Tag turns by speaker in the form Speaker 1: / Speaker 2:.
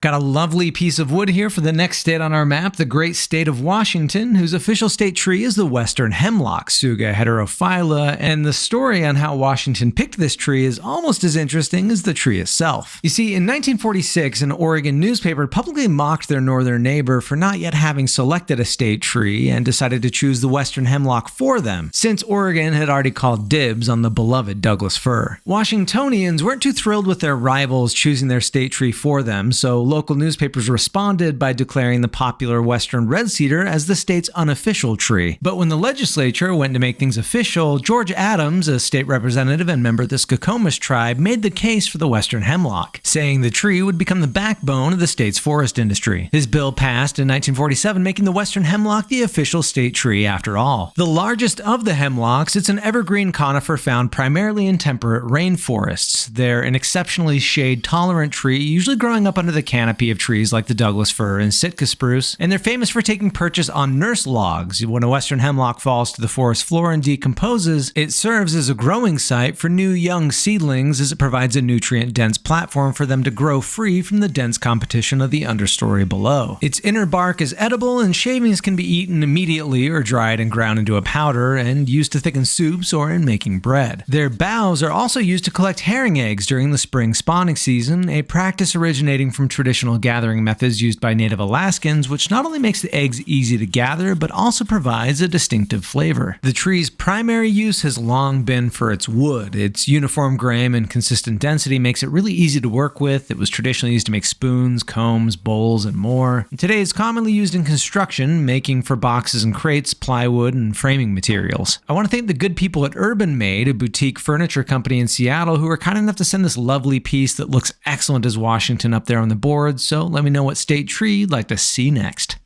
Speaker 1: Got a lovely piece of wood here for the next state on our map, the great state of Washington, whose official state tree is the western hemlock, Tsuga heterophylla, and the story on how Washington picked this tree is almost as interesting as the tree itself. You see, in 1946, an Oregon newspaper publicly mocked their northern neighbor for not yet having selected a state tree and decided to choose the western hemlock for them, since Oregon had already called dibs on the beloved Douglas fir. Washingtonians weren't too thrilled with their rivals choosing their state tree for them, so local newspapers responded by declaring the popular western red cedar as the state's unofficial tree. But when the legislature went to make things official, George Adams, a state representative and member of the Skokomish tribe, made the case for the western hemlock, saying the tree would become the backbone of the state's forest industry. His bill passed in 1947, making the western hemlock the official state tree after all. The largest of the hemlocks, it's an evergreen conifer found primarily in temperate rainforests. They're an exceptionally shade-tolerant tree, usually growing up under the canopy of trees like the Douglas fir and Sitka spruce, and they're famous for taking purchase on nurse logs. When a western hemlock falls to the forest floor and decomposes, it serves as a growing site for new young seedlings as it provides a nutrient-dense platform for them to grow free from the dense competition of the understory below. Its inner bark is edible, and shavings can be eaten immediately or dried and ground into a powder and used to thicken soups or in making bread. Their boughs are also used to collect herring eggs during the spring spawning season, a practice originating from traditional gathering methods used by Native Alaskans, which not only makes the eggs easy to gather, but also provides a distinctive flavor. The tree's primary use has long been for its wood. Its uniform grain and consistent density makes it really easy to work with. It was traditionally used to make spoons, combs, bowls, and more. And today it's commonly used in construction, making for boxes and crates, plywood, and framing materials. I want to thank the good people at Urban Made, a boutique furniture company in Seattle, who were kind enough to send this lovely piece that looks excellent as Washington up there on the board, so let me know what state tree you'd like to see next.